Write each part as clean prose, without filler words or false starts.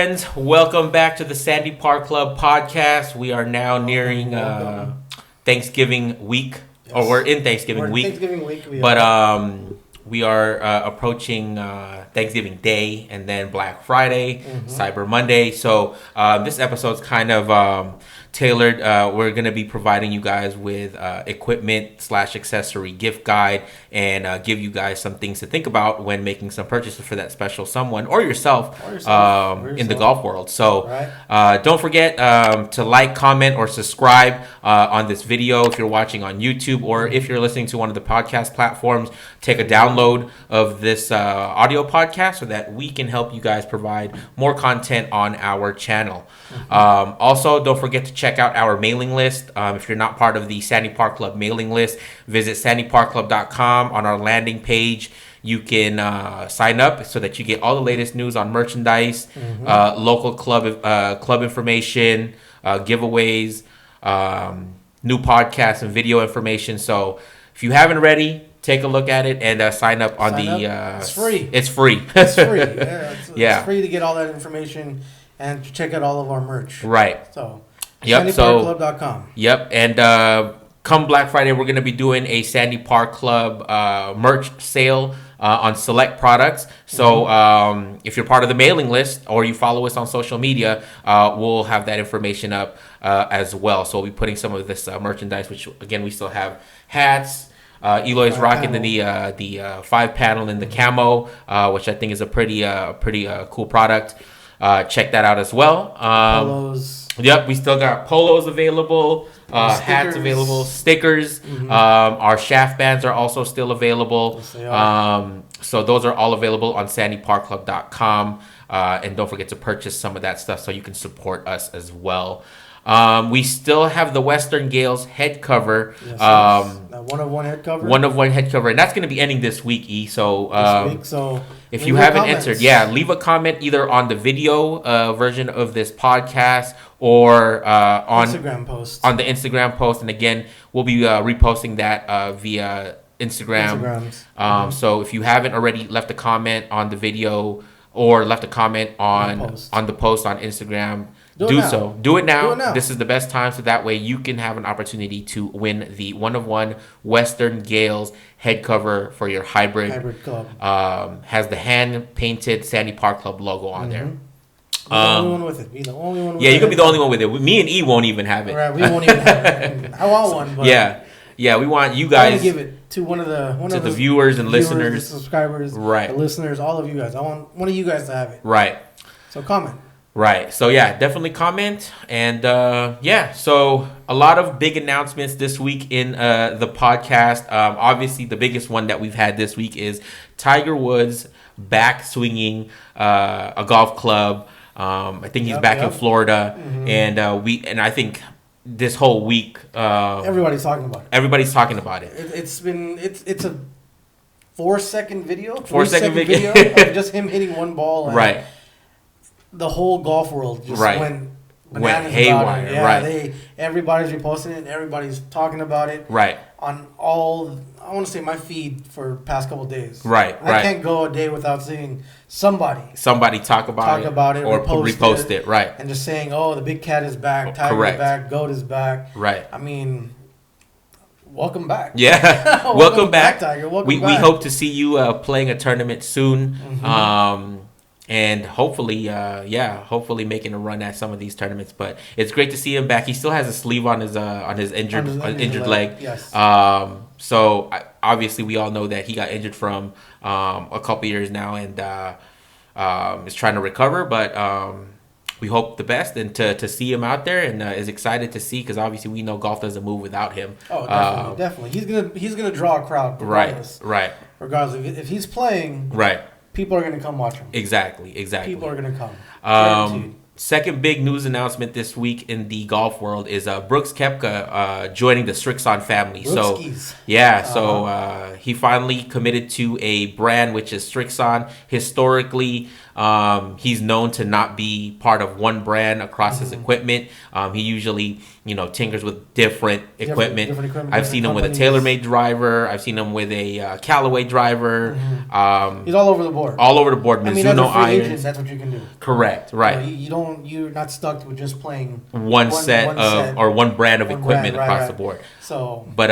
friends? Welcome back to the Sandy Park Club podcast. We are now nearing Thanksgiving week, or we're in Thanksgiving week. We are approaching Thanksgiving Day and then Black Friday, Cyber Monday. So this episode's kind of tailored. We're going to be providing you guys with equipment/accessory gift guide and give you guys some things to think about when making some purchases for that special someone or yourself, in the golf world. So don't forget to like, comment, or subscribe on this video if you're watching on YouTube, or if you're listening to one of the podcast platforms, take a download of this audio podcast so that we can help you guys provide more content on our channel. Also, don't forget to check out our mailing list. If you're not part of the Sandy Park Club mailing list, visit sandyparkclub.com. On our landing page, you can sign up so that you get all the latest news on merchandise, local club information, giveaways, new podcasts and video information. So if you haven't already, take a look at it and sign up on It's free. It's free. It's free. It's free to get all that information and to check out all of our merch. Right. So, sandyparkclub.com. Yep. And come Black Friday, we're going to be doing a Sandy Park Club merch sale on select products. So if you're part of the mailing list or you follow us on social media, we'll have that information up as well. So we'll be putting some of this merchandise, which again, we still have hats. Eloy's rocking the 5-panel in the camo, which I think is a pretty cool product. Check that out as well. Polos. Yep, we still got polos available, hats available, stickers. Our shaft bands are also still available. Yes, so those are all available on sandyparkclub.com. And don't forget to purchase some of that stuff so you can support us as well. We still have the Western Gales head cover. Yes, one-of-one head cover. One-of-one head cover. And that's going to be ending this week, E. So, so if you haven't answered, leave a comment either on the video version of this podcast or on the Instagram post. And again, we'll be reposting that via Instagram. So if you haven't already left a comment on the video or left a comment on the post on Instagram, do it now. This is the best time, so that way you can have an opportunity to win the one-of-one Western Gales head cover for your hybrid club. Has the hand-painted Sandy Park Club logo on there. The only one with it. Be the only one with it. Yeah, you could be the only one with it. Me and E won't even have it. Right, we won't even have it. I want one. But yeah, we want you guys to give it to one of the viewers and listeners, the subscribers, the listeners, all of you guys. I want one of you guys to have it. Right. So comment. Right. So, definitely comment. And, so a lot of big announcements this week in the podcast. Obviously, the biggest one that we've had this week is Tiger Woods back swinging a golf club. I think he's back in Florida. And I think this whole week... everybody's talking about it. It's a 4-second video. 4-second video of just him hitting one ball. Right. The whole golf world just went haywire. Everybody's reposting it. Everybody's talking about it. Right. On all, I want to say my feed for the past couple of days. Right. I can't go a day without seeing somebody talk about it or repost it. Right. And just saying, oh, the big cat is back. Tiger's back. GOAT is back. Right. I mean, welcome back. Yeah. welcome back, Tiger. We hope to see you playing a tournament soon. And hopefully making a run at some of these tournaments. But it's great to see him back. He still has a sleeve on his injured leg. Yes. So obviously we all know that he got injured from a couple years now and is trying to recover. But we hope the best and to see him out there, and is excited to see, because obviously we know golf doesn't move without him. Oh, definitely. He's gonna draw a crowd. Right. Regardless, if he's playing. Right. People are going to come watch him. Exactly. People are going to come. Second big news announcement this week in the golf world is Brooks Koepka joining the Srixon family. Brookskies. So he finally committed to a brand which is Srixon. Historically, He's known to not be part of one brand across his equipment. He usually, tinkers with different equipment. I've seen him with a TaylorMade driver. I've seen him with a Callaway driver. He's all over the board. All over the board. Mizuno irons. Agent, that's what you can do. Correct. Right. You're not stuck with just playing one set or one brand of equipment across the board. So, but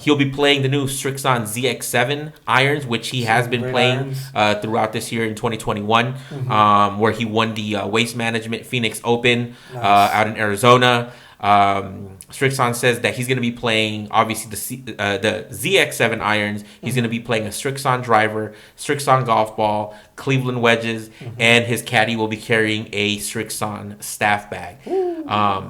he'll be playing the new Srixon ZX7 irons, which he has been playing throughout this year in 2021, where he won the Waste Management Phoenix Open out in Arizona. Srixon says that he's going to be playing, obviously, the ZX7 irons. He's going to be playing a Srixon driver, Srixon golf ball, Cleveland wedges, and his caddy will be carrying a Srixon staff bag.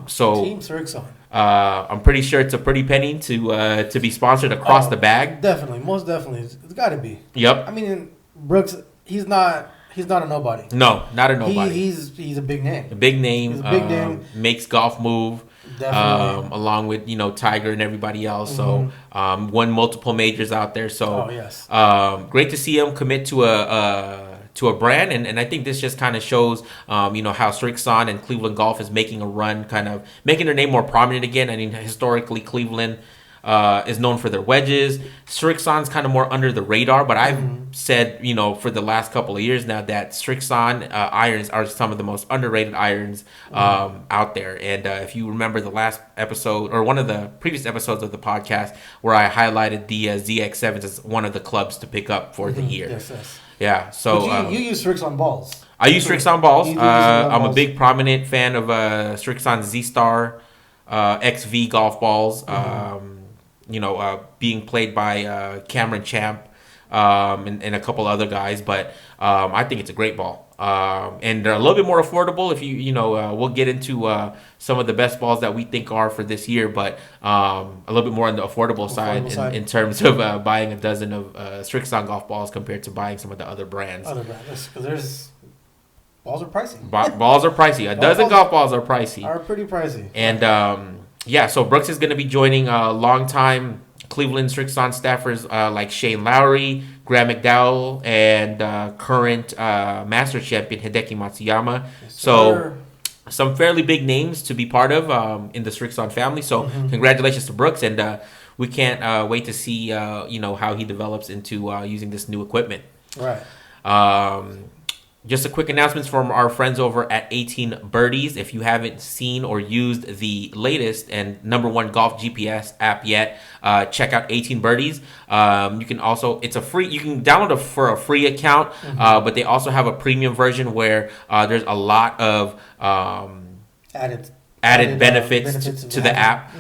So Team Srixon. I'm pretty sure it's a pretty penny to be sponsored across the bag. Definitely, most definitely, it's got to be. Yep. I mean, Brooks, he's not a nobody. No, not a nobody. He's a big name. A big name. He's a big name. Makes golf move. Definitely. Along with Tiger and everybody else. So won multiple majors out there. So yes. Great to see him commit to a brand, and I think this just kind of shows how Srixon and Cleveland Golf is making a run, kind of making their name more prominent again. I mean, historically Cleveland is known for their wedges. Srixon's kind of more under the radar, but I've said for the last couple of years now that Srixon irons are some of the most underrated irons out there. And if you remember the last episode or one of the previous episodes of the podcast where I highlighted the ZX7s as one of the clubs to pick up for the year. Yes. Yeah, so you use Srixon balls. I use Srixon balls. I'm a big prominent fan of Srixon Z-Star XV golf balls. Being played by Cameron Champ and a couple other guys, but I think it's a great ball. And they're a little bit more affordable. If we'll get into some of the best balls that we think are for this year, but a little bit more on the affordable side in terms of buying a dozen of Srixon golf balls compared to buying some of the other brands. Because balls are pricey. Balls are pricey. A dozen golf balls are pricey. Are pretty pricey. And so Brooks is going to be joining longtime Cleveland Srixon staffers like Shane Lowry, Graham McDowell, and current Master Champion Hideki Matsuyama. Yes, so some fairly big names to be part of in the Srixon family. So congratulations to Brooks, and we can't wait to see how he develops into using this new equipment. Right. Just a quick announcements from our friends over at 18 Birdies. If you haven't seen or used the latest and #1 golf GPS app yet, check out 18 Birdies. You can also, you can download it for a free account, but they also have a premium version where there's a lot of added benefits to the app.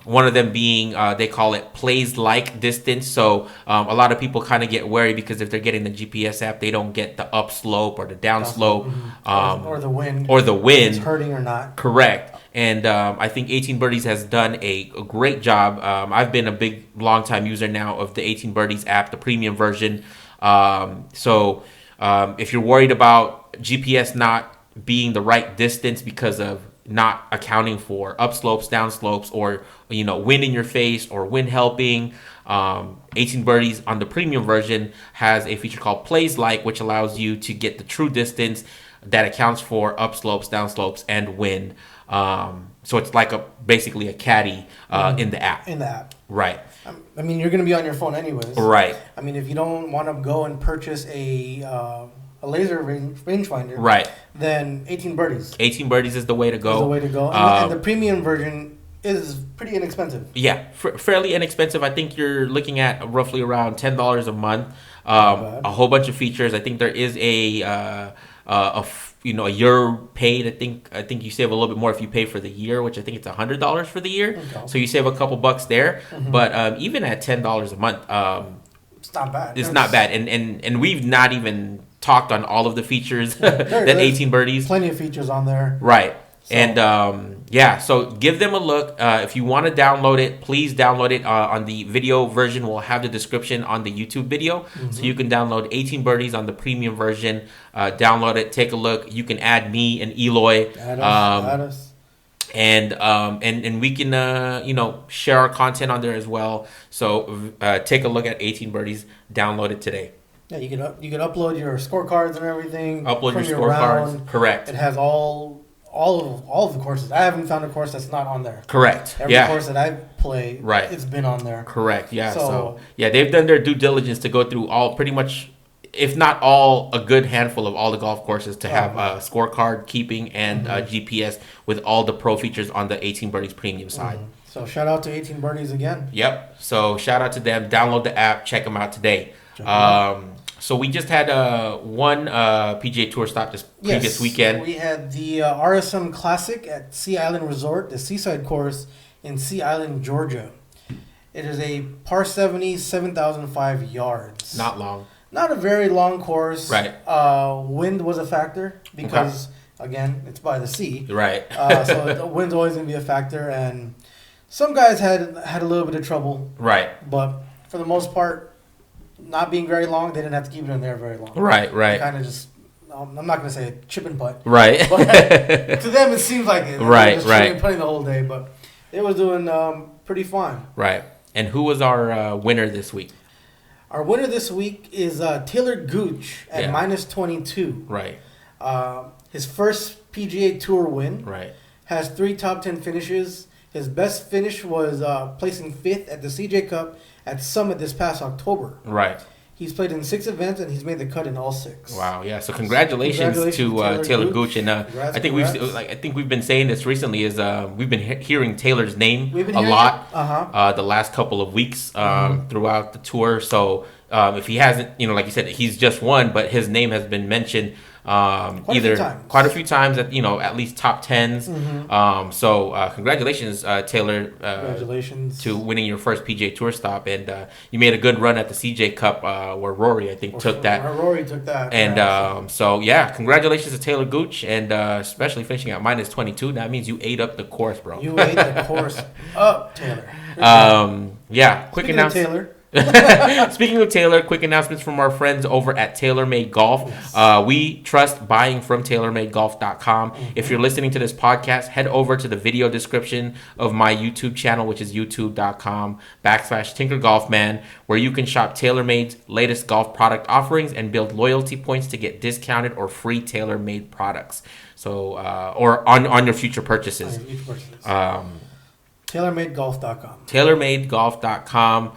One of them being they call it plays like distance. So a lot of people kind of get wary because if they're getting the GPS app, they don't get the upslope or the downslope or the wind. If it's hurting or not. Correct. And I think 18 Birdies has done a great job. I've been a big long time user now of the 18 Birdies app, the premium version. So if you're worried about GPS not being the right distance because of not accounting for upslopes, downslopes, or wind in your face or wind helping, 18 Birdies on the premium version has a feature called Plays Like, which allows you to get the true distance that accounts for upslopes, downslopes, and wind. So it's like basically a caddy in the app. Right. I mean, you're going to be on your phone anyways. Right. I mean, if you don't want to go and purchase a laser rangefinder, right, then 18 Birdies. 18 Birdies is the way to go. And the premium version is pretty inexpensive. Yeah, fairly inexpensive. I think you're looking at roughly around $10 a month. A whole bunch of features. I think there is a year paid. I think you save a little bit more if you pay for the year, which I think it's $100 for the year. Okay. So you save a couple bucks there. But even at $10 a month, it's not bad. It's not bad. And we've not even talked on all of the features that 18 Birdies. Plenty of features on there. Right. So. And so give them a look. If you want to download it, please download it on the video version. We'll have the description on the YouTube video. So you can download 18 Birdies on the premium version. Download it, take a look. You can add me and Eloy. Add us. And we can share our content on there as well. So take a look at 18 Birdies. Download it today. Yeah, you could upload your scorecards and everything. Upload your scorecards. Correct. It has all of the courses. I haven't found a course that's not on there. Correct. Every course that I play, it's been on there. Correct. Yeah. So yeah, they've done their due diligence to go through all pretty much, if not all, a good handful of all the golf courses to have scorecard keeping and GPS with all the pro features on the 18 Birdies premium side. So shout out to 18 Birdies again. Yep. So shout out to them. Download the app. Check them out today. So we just had one PGA Tour stop this previous weekend. We had the RSM Classic at Sea Island Resort, the Seaside course in Sea Island, Georgia. It is a par 70, 7,005 yards. Not long. Not a very long course. Right. Wind was a factor because, again, it's by the sea. Right. So the wind's always going to be a factor. And some guys had a little bit of trouble. Right. But for the most part, not being very long, they didn't have to keep it in there very long. Right. Kind of just, I'm not going to say chip and putt. Right. But to them, it seems like it. Right. Just chipping and putting the whole day. But it was doing pretty fine. Right. And who was our winner this week? Our winner this week is Talor Gooch at minus 22. Right. His first PGA Tour win. Right. Has 3 top 10 finishes. His best finish was placing 5th at the CJ Cup at Summit this past October. Right. He's played in 6 events and he's made the cut in all 6. Wow, yeah. So congratulations to Talor Gooch, and I think we've been saying this recently is we've been hearing Taylor's name a lot the last couple of weeks throughout the tour. So if he hasn't, like you said, he's just won, but his name has been mentioned quite a few times at at least top 10s. So congratulations, Talor. Congratulations to winning your first PGA Tour stop, and you made a good run at the CJ Cup where Rory took that. Rory took that, and so congratulations to Talor Gooch, and especially finishing at minus 22. That means you ate up the course, bro. You ate the course up, Taylor. Quick announcement. Taylor. Speaking of Talor, quick announcements from our friends over at TaylorMade Golf. Yes. We trust buying from TaylorMadeGolf.com. If you're listening to this podcast, head over to the video description of my YouTube channel, which is youtube.com/TinkerGolfman, where you can shop TaylorMade's latest golf product offerings and build loyalty points to get discounted or free TaylorMade products. So, or on your future purchases. TaylorMadeGolf.com. TaylorMadeGolf.com.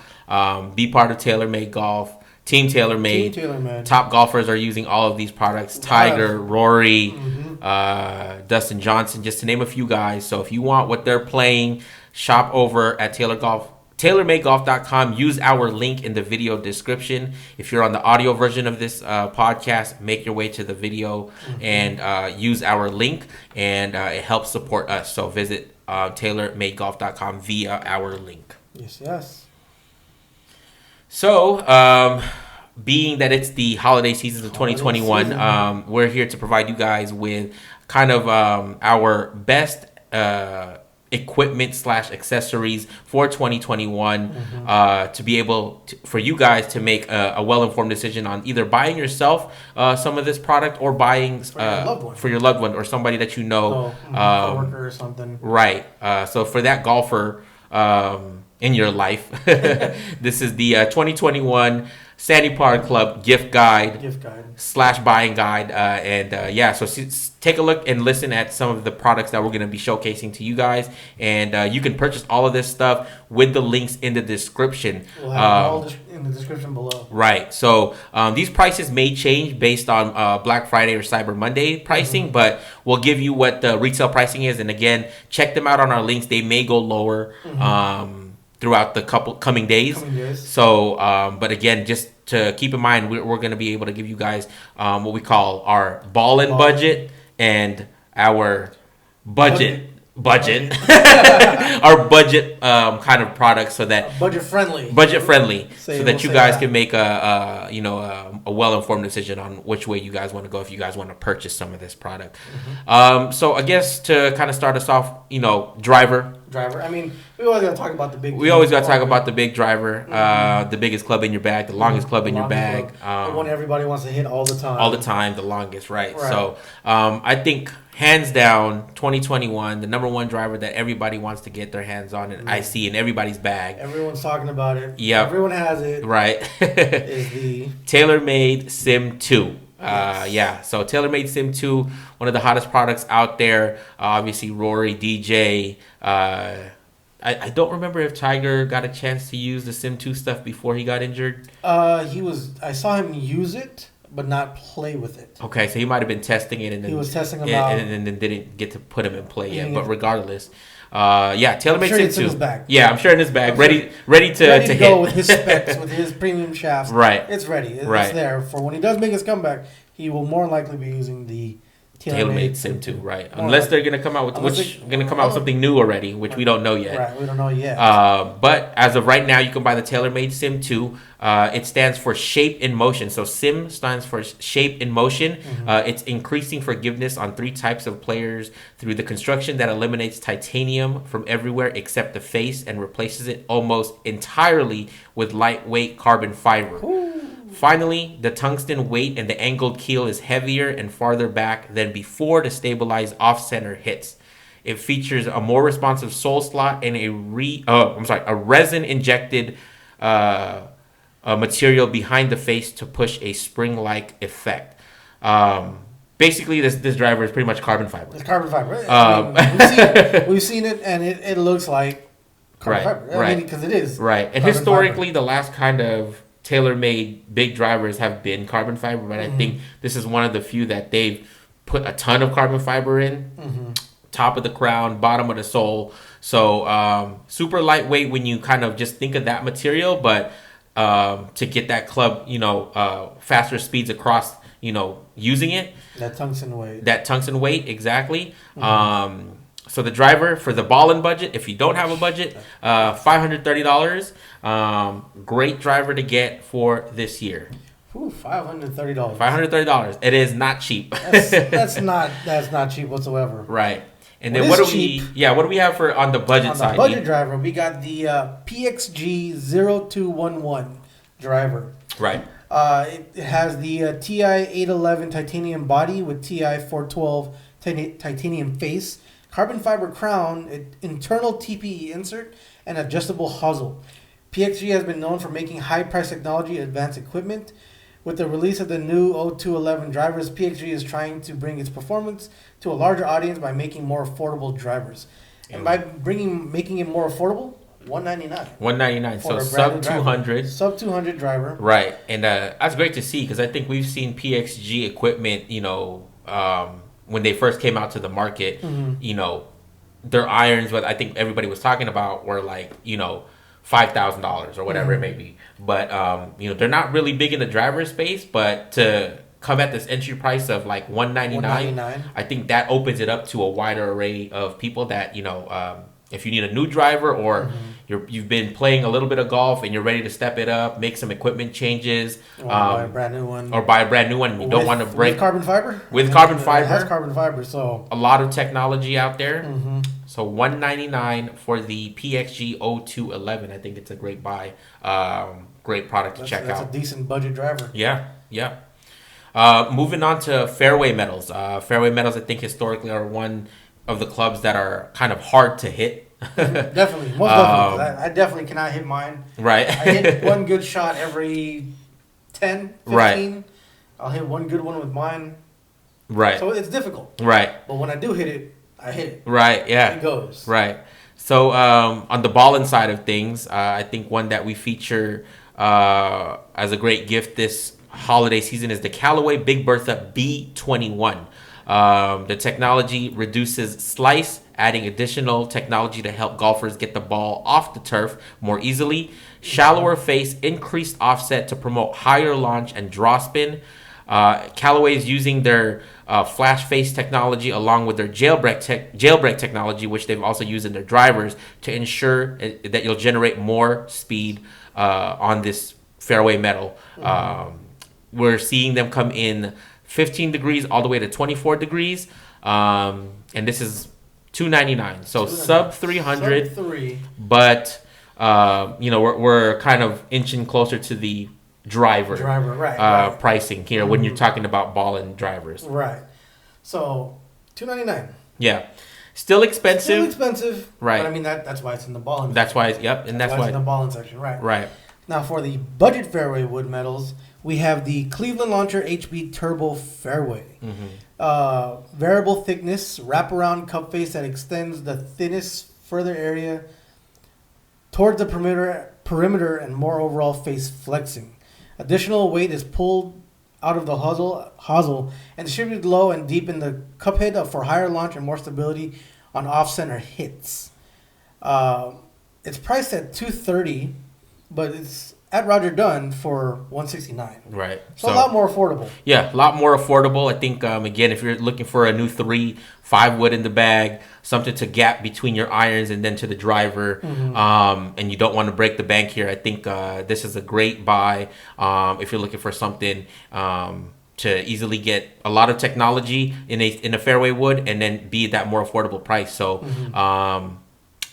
Be part of TaylorMade Golf. Team TaylorMade. Top golfers are using all of these products. Tiger, Rory, Dustin Johnson, just to name a few guys. So if you want what they're playing, shop over at TaylorMadeGolf.com. Use our link in the video description. If you're on the audio version of this podcast, make your way to the video and use our link, and it helps support us. So visit TaylorMadeGolf.com via our link. Yes. So, being that it's the holiday season of 2021, we're here to provide you guys with kind of our best equipment / accessories for 2021 to be able for you guys to make a well-informed decision on either buying yourself some of this product or buying for your loved one or somebody that you know, coworker or something. Right. So for that golfer in your life, this is the 2021 Sandy Par Club gift guide / buying guide, so take a look and listen at some of the products that we're going to be showcasing to you guys, and you can purchase all of this stuff with the links in the description. We'll have all in the description below. Right. So these prices may change based on Black Friday or Cyber Monday pricing, but we'll give you what the retail pricing is, and again, check them out on our links. They may go lower throughout the coming days. So, but again, just to keep in mind, we're going to be able to give you guys what we call our Ballin budget and our budget. Our budget kind of products, so that budget friendly, so that you guys can make a well-informed decision on which way you guys want to go if you guys want to purchase some of this product. So I guess to kind of start us off, driver. I mean, we always got to talk about the big. We always got to talk about the big driver, the biggest club in your bag, the longest club in your bag, the one everybody wants to hit all the time. The longest, right? So I think hands down, 2021, the number one driver that everybody wants to get their hands on, and I see in everybody's bag. Everyone's talking about it. Yep. Everyone has it. Right. Is the TaylorMade Sim 2. Yes. So TaylorMade Sim 2, one of the hottest products out there. Obviously, Rory, DJ. I don't remember if Tiger got a chance to use the Sim 2 stuff before he got injured. I saw him use it, but not play with it. Okay, so he might have been testing it, and then he was testing them out, and then didn't get to put him in play yet. But regardless, TaylorMade Sim 2. In his bag. Yeah, I'm sure in his bag, ready to go hit. with his specs, with his premium shafts. Right, it's ready. It's there for when he does make his comeback. He will more likely be using the TaylorMade Sim 2, right? Unless they're gonna come out with something new already, which we don't know yet. Right, we don't know yet. But as of right now, you can buy the TaylorMade Sim 2. It stands for Shape in Motion. So Sim stands for Shape in Motion. It's increasing forgiveness on 3 types of players through the construction that eliminates titanium from everywhere except the face and replaces it almost entirely with lightweight carbon fiber. Ooh. Finally, the tungsten weight and the angled keel is heavier and farther back than before to stabilize off-center hits. It features a more responsive sole slot and a resin-injected material behind the face to push a spring-like effect. Basically, this driver is pretty much carbon fiber. It's carbon fiber. We've seen it, and it looks like carbon fiber. I mean, because it is. Right, and historically, the last kind of TaylorMade big drivers have been carbon fiber, but I think this is one of the few that they've put a ton of carbon fiber in. Top of the crown, bottom of the sole. So super lightweight when you kind of just think of that material, but to get that club, faster speeds across, using it. That tungsten weight, exactly. So the driver for the Ballin budget, if you don't have a budget, $530. Great driver to get for this year. Ooh, $530. $530. It is not cheap. That's not cheap whatsoever. Right. And then what do we have for on the budget side? On the budget driver, we got the PXG 0211 driver. Right. It has the TI 811 titanium body with TI 412 titanium face, carbon fiber crown, internal TPE insert, and adjustable hosel. PXG has been known for making high-price technology and advanced equipment. With the release of the new 0211 drivers, PXG is trying to bring its performance to a larger audience by making more affordable drivers. And by making it more affordable, $199. $199. So sub 200. Sub 200 driver. Right, and that's great to see because I think we've seen PXG equipment, when they first came out to the market, their irons, what I think everybody was talking about, were like, $5,000 or whatever it may be. But, they're not really big in the driver space, but to come at this entry price of like $199, I think that opens it up to a wider array of people that, if you need a new driver or you've been playing a little bit of golf and you're ready to step it up, make some equipment changes, or buy a brand new one, and you don't want to break with carbon fiber. With carbon fiber, it has carbon fiber, so a lot of technology out there. So $199 for the PXG 0211. I think it's a great buy, great product to check out. That's a decent budget driver. Yeah. Moving on to fairway metals. Fairway metals, I think historically are one of the clubs that are kind of hard to hit. Definitely, most definitely. I definitely cannot hit mine. Right. I hit one good shot every 10, 15. Right. I'll hit one good one with mine. Right. So it's difficult. Right. But when I do hit it, I hit it. Right, yeah. It goes. Right. So on the Ballin side of things, I think one that we feature as a great gift this holiday season is the Callaway Big Bertha B21. The technology reduces slice, adding additional technology to help golfers get the ball off the turf more easily. Shallower face, increased offset to promote higher launch and draw spin. Callaway is using their flash face technology along with their jailbreak technology, which they've also used in their drivers, to ensure that you'll generate more speed on this fairway metal. We're seeing them come in 15 degrees all the way to 24 degrees, and this is $299, so sub 300. But we're kind of inching closer to the driver right. pricing here when you're talking about Ballin drivers. Right. So $299. Yeah. Still expensive. Right. But I mean, that's why it's in the Ballin. That's why, and that's why it's in the Ballin section, right. Right. Now, for the budget fairway wood metals, we have the Cleveland Launcher HB Turbo Fairway. Variable thickness, wraparound cup face that extends the thinnest further area towards the perimeter and more overall face flexing. Additional weight is pulled out of the hosel and distributed low and deep in the cup head for higher launch and more stability on off-center hits. It's priced at $230, but it's at Roger Dunn for $169. Right. So a lot more affordable. Yeah, a lot more affordable. I think, again, if you're looking for a new 3-5 wood in the bag, something to gap between your irons and then to the driver, and you don't want to break the bank here, I think this is a great buy if you're looking for something to easily get a lot of technology in a fairway wood and then be that more affordable price. So,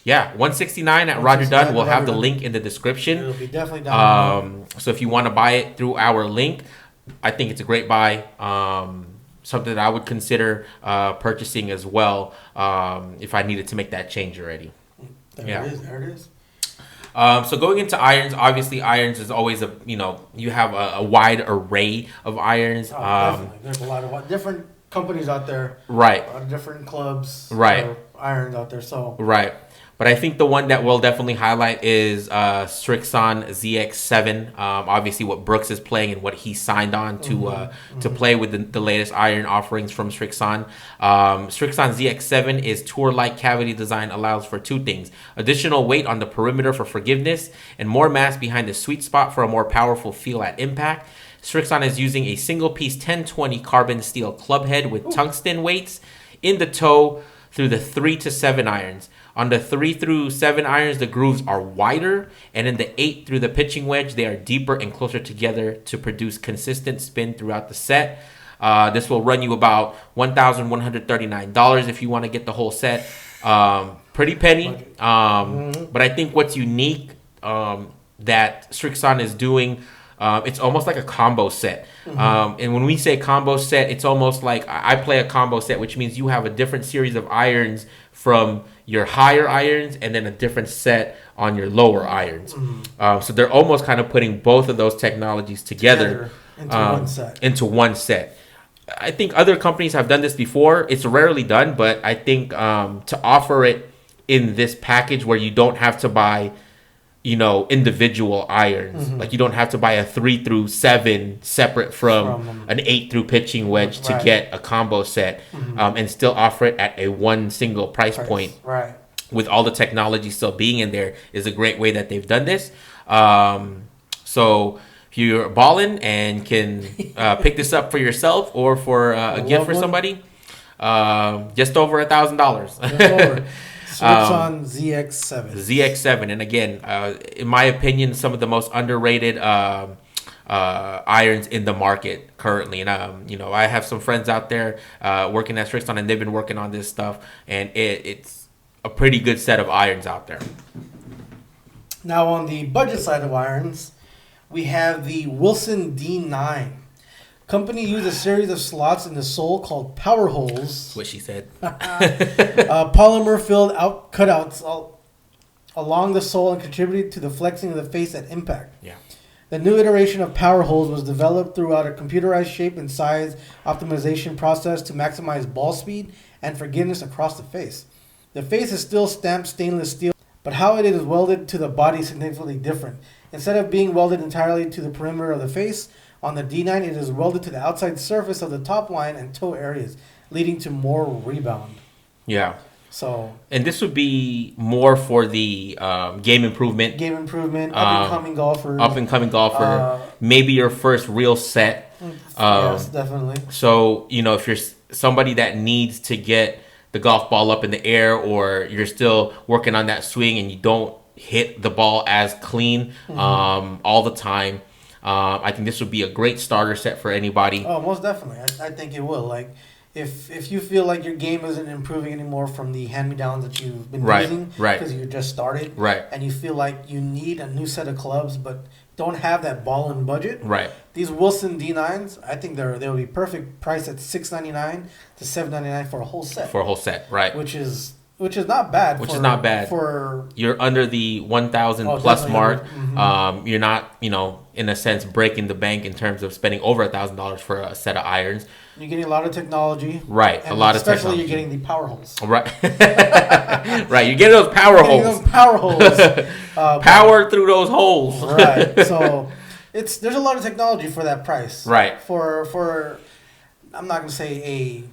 yeah, $169 at Roger Dunn. We'll have the link in the description. It'll be definitely down. So if you want to buy it through our link, I think it's a great buy. Something that I would consider purchasing as well if I needed to make that change already. There it is. So going into irons, obviously irons is always you have a wide array of irons. Definitely. There's a lot of different companies out there. Right. Different clubs. Right. Irons out there. So. Right. But I think the one that we'll definitely highlight is Srixon ZX7. Obviously, what Brooks is playing and what he signed on to play with the latest iron offerings from Srixon. Srixon ZX7 is tour-like cavity design, allows for two things: additional weight on the perimeter for forgiveness and more mass behind the sweet spot for a more powerful feel at impact. Srixon is using a single-piece 1020 carbon steel club head with tungsten weights in the toe through the 3 to 7 irons. On the 3 through 7 irons, the grooves are wider, and in the 8 through the pitching wedge, they are deeper and closer together to produce consistent spin throughout the set. This will run you about $1,139 if you want to get the whole set. Pretty penny. But I think what's unique that Srixon is doing, it's almost like a combo set. And when we say combo set, it's almost like I play a combo set, which means you have a different series of irons from your higher irons and then a different set on your lower irons. So they're almost kind of putting both of those technologies together into one set. I think other companies have done this before. It's rarely done, but I think to offer it in this package where you don't have to buy individual irons. Like you don't have to buy a 3 through 7 separate from an 8 through pitching wedge to get a combo set, and still offer it at a one single price point. Right. With all the technology still being in there is a great way that they've done this. So if you're Ballin and can pick this up for yourself or for a gift for somebody, just over $1,000. Srixon ZX7. ZX7, and again, in my opinion, some of the most underrated irons in the market currently. And I have some friends out there working at Srixon, and they've been working on this stuff, and it's a pretty good set of irons out there. Now, on the budget side of irons, we have the Wilson D9. Company used a series of slots in the sole called power holes. That's what she said. Polymer-filled cutouts along the sole and contributed to the flexing of the face at impact. Yeah. The new iteration of power holes was developed throughout a computerized shape and size optimization process to maximize ball speed and forgiveness across the face. The face is still stamped stainless steel, but how it is welded to the body is significantly different. Instead of being welded entirely to the perimeter of the face, on the D9, it is welded to the outside surface of the top line and toe areas, leading to more rebound. Yeah. So. And this would be more for the game improvement. Up-and-coming golfer. Maybe your first real set. Yes, definitely. So, if you're somebody that needs to get the golf ball up in the air, or you're still working on that swing and you don't hit the ball as clean all the time, I think this would be a great starter set for anybody. Oh, most definitely. I think it will. if you feel like your game isn't improving anymore from the hand-me-downs that you've been using because you just started, and you feel like you need a new set of clubs but don't have that Ballin budget, these Wilson D9s, I think they'll be perfect price at $699 to $799 for a whole set. For a whole set, right? Which is not bad. For you're under the 1,000 plus mark. Mm-hmm. You're not, in a sense, breaking the bank in terms of spending over $1,000 for a set of irons. You're getting a lot of technology, right? And a lot of technology. Especially, you're getting the power holes, right? Right. You're getting those power holes. Power through those holes, right? So, there's a lot of technology for that price, right? For I'm not gonna say a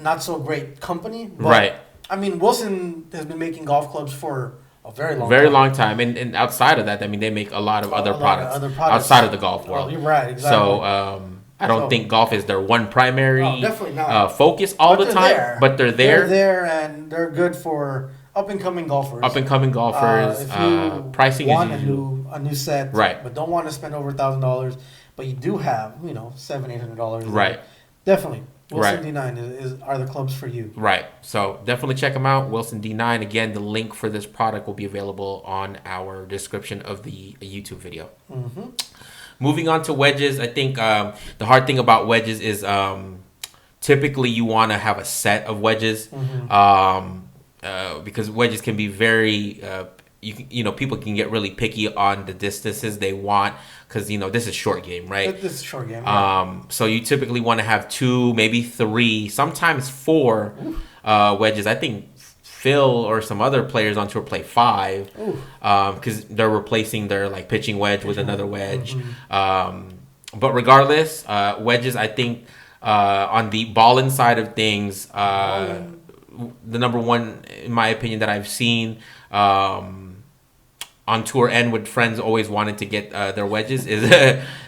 not so great company, but right? I mean, Wilson has been making golf clubs for a very long time. And outside of that, I mean, they make a lot of other products outside of the golf world. You're right, exactly. So, I don't think golf is their one primary definitely not. focus all the time, but they're there. They're there, and they're good for up-and-coming golfers. If you pricing want is a new set, right? But don't want to spend over $1,000, but you do have $700-800, right? Definitely. Wilson D9 are the clubs for you. Right. So definitely check them out. Wilson D9. Again, the link for this product will be available on our description of the YouTube video. Mm-hmm. Moving on to wedges, I think the hard thing about wedges is typically you want to have a set of wedges, because wedges can be very people can get really picky on the distances they want. Because, this is short game, right? This is short game. Yeah. So you typically want to have 2, maybe 3, sometimes 4 wedges. I think Phil or some other players on tour play 5 because they're replacing their pitching wedge with another wedge. But regardless, wedges, I think on the Ballin side of things, the number one, in my opinion, that I've seen on tour and with friends always wanted to get their wedges is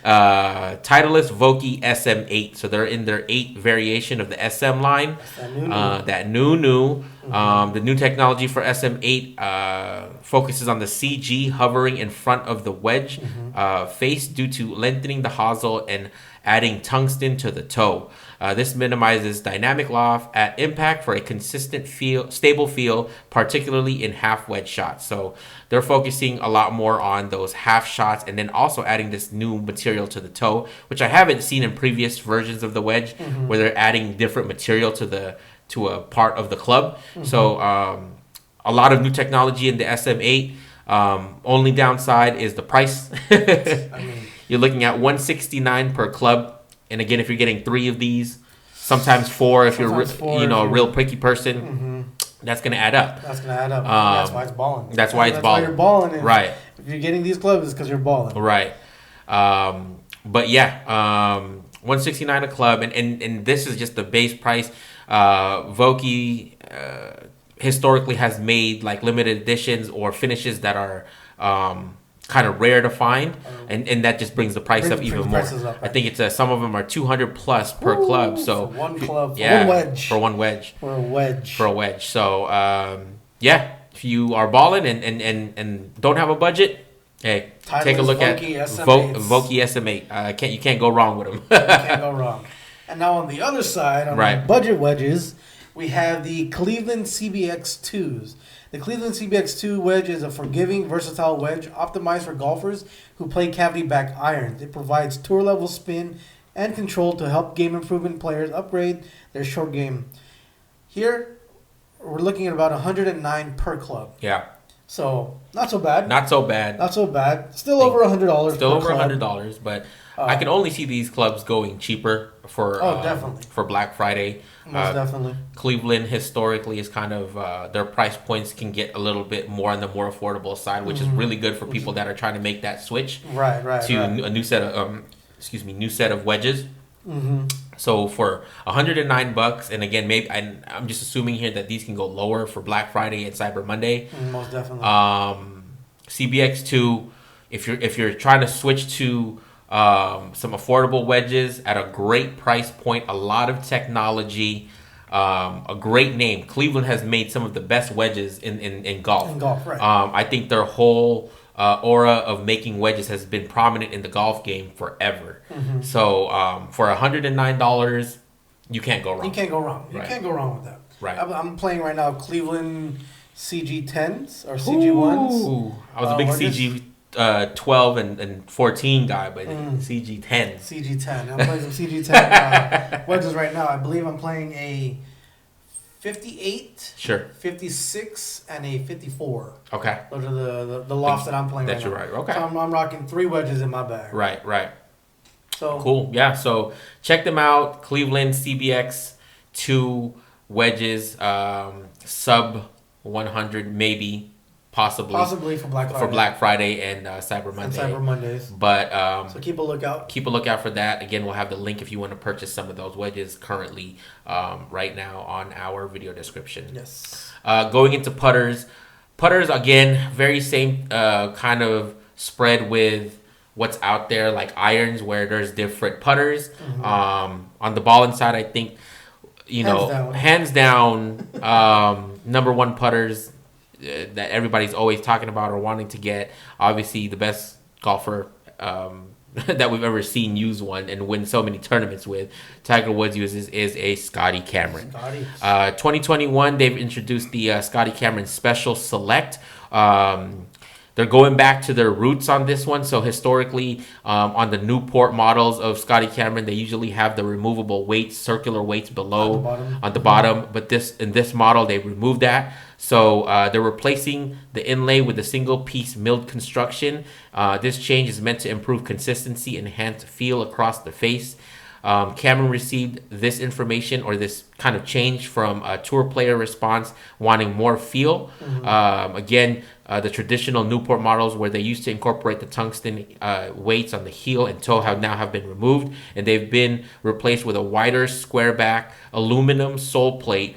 Titleist Vokey SM8. So they're in their 8 variation of the SM line. That new. The new technology for SM8 focuses on the CG hovering in front of the wedge face due to lengthening the hosel and adding tungsten to the toe. This minimizes dynamic loft at impact for a consistent stable feel, particularly in half wedge shots. So they're focusing a lot more on those half shots and then also adding this new material to the toe, which I haven't seen in previous versions of the wedge, where they're adding different material to a part of the club. So a lot of new technology in the SM8. Only downside is the price. You're looking at $169 per club. And again, if you're getting 3 of these, sometimes 4 if you're a real picky person, that's going to add up. That's why it's balling. That's why you're balling. Right. If you're getting these clubs, it's because you're balling. Right. But yeah, $169 a club, and this is just the base price. Vokey historically has made limited editions or finishes that are kind of rare to find, and that just brings the price up even more. Up, right? I think it's some of them are $200 plus per club. So for one club, for one wedge, for a wedge. So if you are balling and don't have a budget, hey, take a look at Vokey SM8. You can't go wrong with them. You can't go wrong. And now on the other side, on the budget wedges, we have the Cleveland CBX2s. The Cleveland CBX2 wedge is a forgiving, versatile wedge optimized for golfers who play cavity back irons. It provides tour level spin and control to help game improvement players upgrade their short game. Here, we're looking at about $109 per club. Yeah. So not so bad. Still over $100. Still over $100, but I can only see these clubs going cheaper for definitely for Black Friday. Most definitely. Cleveland historically is kind of their price points can get a little bit more on the more affordable side, which is really good for people that are trying to make that switch to a new set of wedges. So for $109, and again, maybe I'm just assuming here that these can go lower for Black Friday and Cyber Monday. Most definitely. CBX2, if you're trying to switch to some affordable wedges at a great price point, a lot of technology, a great name. Cleveland has made some of the best wedges in golf. In golf, right. I think their whole aura of making wedges has been prominent in the golf game forever. So for $109, You can't go wrong. You can't go wrong. You can't go wrong with that. Right. I'm playing right now Cleveland CG10s or CG1s. Ooh, I was a big CG 12 and 14 guy, but CG 10. CG 10. I'm playing some CG 10 wedges right now. I believe I'm playing a 58, 56, and a 54. Okay. Those are the lofts that I'm playing right now. That's right. Okay. So I'm rocking 3 wedges in my bag. Right. So cool. Yeah. So check them out. Cleveland CBX 2 wedges, sub 100 maybe. Possibly for Black Friday and Cyber Mondays. But so keep a lookout. Keep a lookout for that. Again, we'll have the link if you want to purchase some of those wedges currently right now on our video description. Yes. Going into putters. Putters, again, very same kind of spread with what's out there, like irons, where there's different putters. On the Ballin side, I think, hands down, number one putters that everybody's always talking about or wanting to get. Obviously, the best golfer that we've ever seen use one and win so many tournaments with, Tiger Woods uses, is a Scotty Cameron. 2021, they've introduced the Scotty Cameron Special Select. They're going back to their roots on this one. So historically, on the Newport models of Scotty Cameron, they usually have the removable weights, circular weights below on the bottom. But in this model, they removed that. So they're replacing the inlay with a single piece milled construction. This change is meant to improve consistency, enhance feel across the face. Cameron received this information or this kind of change from a tour player response wanting more feel. Again, the traditional Newport models where they used to incorporate the tungsten weights on the heel and toe have been removed, and they've been replaced with a wider square back aluminum sole plate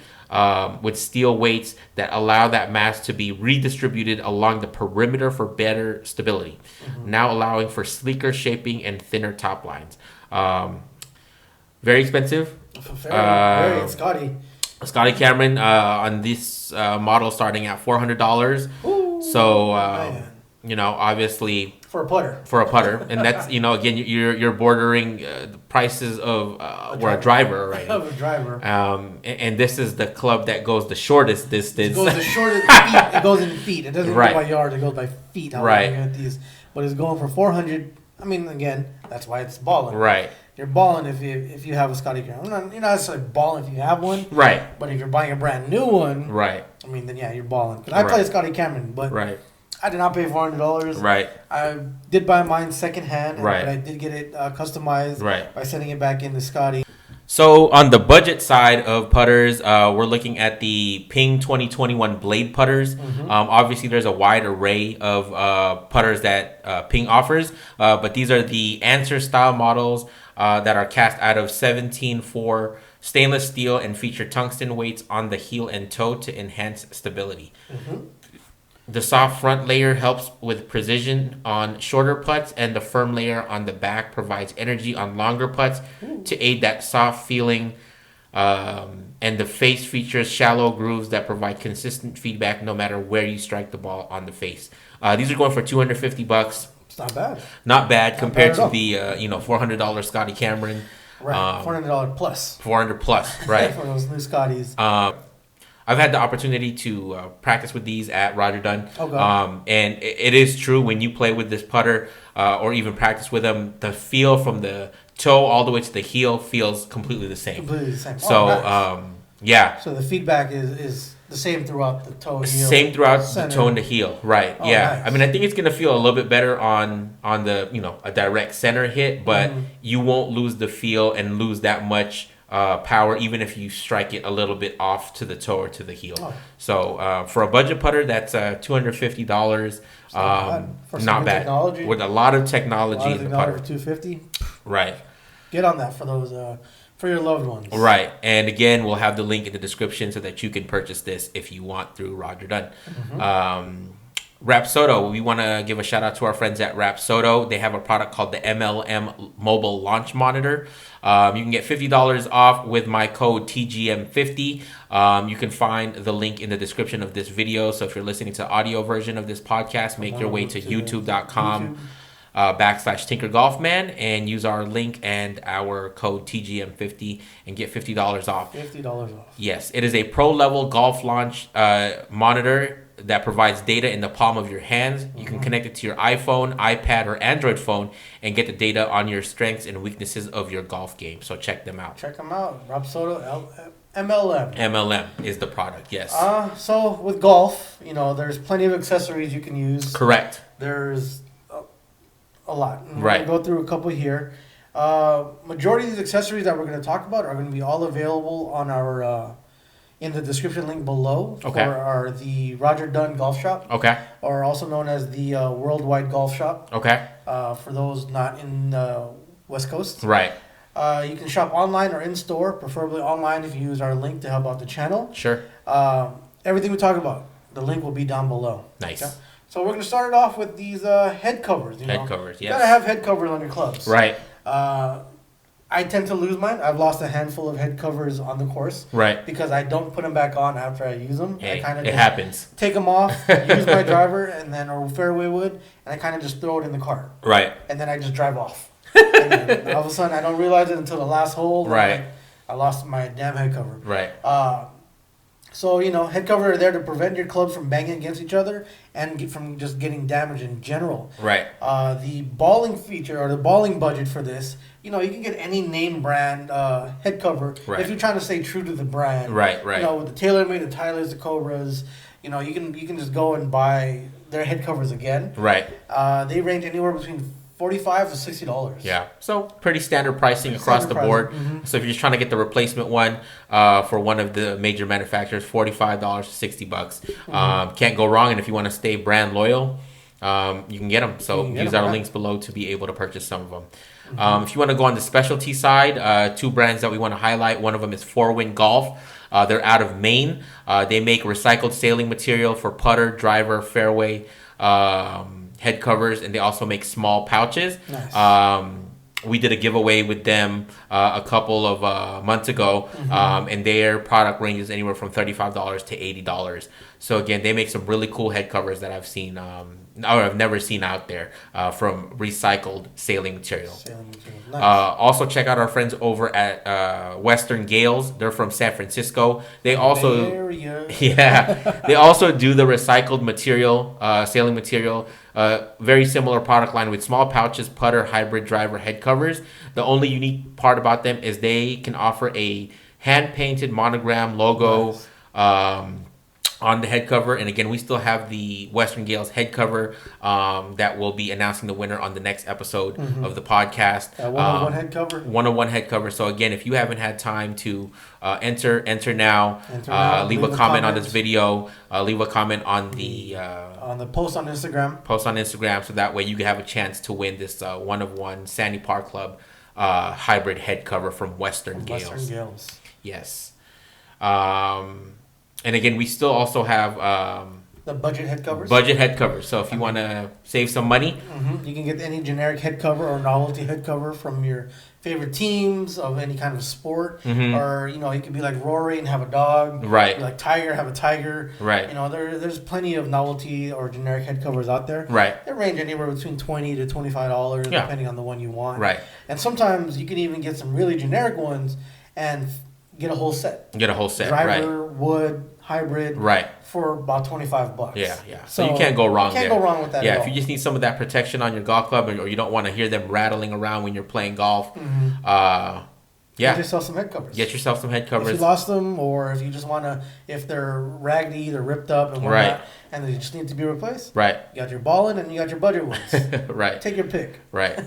with steel weights that allow that mass to be redistributed along the perimeter for better stability, now allowing for sleeker shaping and thinner top lines. Very expensive. Very Scotty. Scotty Cameron on this model starting at $400. So obviously for a putter, and that's again you're bordering the prices of a driver already. Of a driver. And this is the club that goes the shortest distance. It goes the shortest feet. It goes in feet. It doesn't go by yards. It goes by feet. But it's going for 400. I mean, again, that's why it's balling. Right. You're balling if you have a Scotty Cameron. You're not necessarily balling if you have one. Right. But if you're buying a brand new one. Right. I mean, then yeah, you're balling. I play Scotty Cameron, but I did not pay $400. Right. I did buy mine secondhand. Right. But I did get it customized. Right. By sending it back into Scotty. So on the budget side of putters, we're looking at the Ping 2021 Blade putters. Obviously, there's a wide array of putters that Ping offers, but these are the Answer style models that are cast out of 17-4 stainless steel and feature tungsten weights on the heel and toe to enhance stability. The soft front layer helps with precision on shorter putts, and the firm layer on the back provides energy on longer putts to aid that soft feeling. And the face features shallow grooves that provide consistent feedback no matter where you strike the ball on the face. These are going for $250. It's not bad. Not bad compared to the $400 Scotty Cameron. Right, $400 plus. $400 plus, right? For those new Scotties. I've had the opportunity to practice with these at Roger Dunn. And it is true when you play with this putter or even practice with them, the feel from the toe all the way to the heel feels completely the same. So, nice. So the feedback is the same throughout the toe and heel. Same throughout the toe and the heel, right? Nice. I mean, I think it's gonna feel a little bit better on the a direct center hit, but you won't lose the feel and lose that much power, even if you strike it a little bit off to the toe or to the heel. So for a budget putter, that's $250. Not bad. Technology. With a lot of technology in the putter. For $250. Right. Get on that for those for your loved ones. Right. And again, we'll have the link in the description so that you can purchase this if you want through Roger Dunn. Rapsodo, we want to give a shout out to our friends at Rapsodo. They have a product called the MLM Mobile Launch Monitor. You can get $50 off with my code TGM50. You can find the link in the description of this video. So if you're listening to the audio version of this podcast, make your way to youtube.com. /TinkerGolfman and use our link and our code TGM50 and get $50 off. $50 off. Yes, it is a pro-level golf launch monitor that provides data in the palm of your hands. You can connect it to your iPhone, iPad, or Android phone and get the data on your strengths and weaknesses of your golf game. So check them out. Check them out. Rob Soto, MLM. MLM is the product, yes. So with golf, there's plenty of accessories you can use. Correct. There's a lot. We're Right. going to go through a couple here. Majority of these accessories that we're going to talk about are going to be all available on our in the description link below for the Roger Dunn Golf Shop. Okay. Or also known as the Worldwide Golf Shop. Okay. For those not in West Coast. Right. You can shop online or in store, preferably online if you use our link to help out the channel. Sure. Everything we talk about, the link will be down below. Nice. Okay? So we're going to start it off with these head covers. Head covers, yes. You got to have head covers on your clubs. Right. I tend to lose mine. I've lost a handful of head covers on the course. Right. Because I don't put them back on after I use them. Hey, I kind of it happens. Take them off, use my driver or fairway wood, and I kind of just throw it in the cart. Right. And then I just drive off. And then all of a sudden, I don't realize it until the last hole. Right. I lost my damn head cover. Right. So, head covers are there to prevent your clubs from banging against each other and from just getting damaged in general. Right. The balling feature or the balling budget for this, you can get any name brand head cover if you're trying to stay true to the brand. Right, right. With the TaylorMade, the Tylers, the Cobras, you can just go and buy their head covers again. Right. They range anywhere between $45 to $60. Yeah, so pretty standard pricing across the board. Mm-hmm. So if you're just trying to get the replacement one for one of the major manufacturers, $45 to $60. Mm-hmm. Can't go wrong. And if you want to stay brand loyal, you can get them. So use our links below to be able to purchase some of them. Mm-hmm. If you want to go on the specialty side, two brands that we want to highlight. One of them is 4Wind Golf. They're out of Maine. They make recycled sailing material for putter, driver, fairway, head covers, and they also make small pouches. Nice. We did a giveaway with them a couple of months ago, and their product ranges anywhere from $35 to $80. So again, they make some really cool head covers that I've seen, or I've never seen out there from recycled sailing material. Nice. Also, check out our friends over at Western Gales. They're from San Francisco. They also, they also do the recycled material, sailing material. Very similar product line with small pouches, putter, hybrid, driver, head covers. The only unique part about them is they can offer a hand-painted monogram logo on the head cover. And again, we still have the Western Gales head cover that will be announcing the winner on the next episode of the podcast. One-on-one head cover? One-on-one head cover. So again, if you haven't had time to enter now. Leave a comment on this video. Leave a comment on the post on Instagram. So that way you can have a chance to win this one-of-one Sandy Park Club hybrid head cover from Western Gales. Yes. And again, we still also have the budget head covers. So if you want to save some money, you can get any generic head cover or novelty head cover from your favorite teams of any kind of sport. Or you could be like Rory and have a dog. Right. Be like Tiger, have a tiger. Right. There's plenty of novelty or generic head covers out there. Right. They range anywhere between $20 to $25 depending on the one you want. Right. And sometimes you can even get some really generic ones and get a whole set. Driver, wood, hybrid. Right. For about $25. Yeah. So you can't go wrong there. Can't go wrong with that. Yeah, if you just need some of that protection on your golf club, or you don't want to hear them rattling around when you're playing golf, get yourself some head covers. If you lost them, or if you just want to, if they're raggedy, they're ripped up and whatnot, and they just need to be replaced. Right. You got your Ballin and you got your budget ones. Right. Take your pick. Right.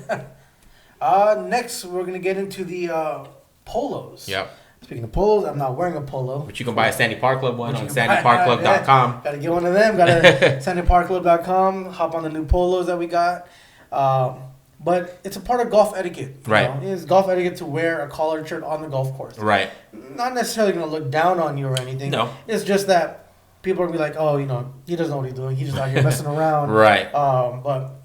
Next, we're gonna get into the polos. Yep. Speaking of polos, I'm not wearing a polo. But you can buy a Sandy Park Club one on sandyparkclub.com. Got to get one of them. Got to sandyparkclub.com. Hop on the new polos that we got. But it's a part of golf etiquette. Right. It's golf etiquette to wear a collared shirt on the golf course. Right. Not necessarily going to look down on you or anything. No. It's just that people are going to be like, oh, he doesn't know what he's doing. He's just out here messing around. Right. But,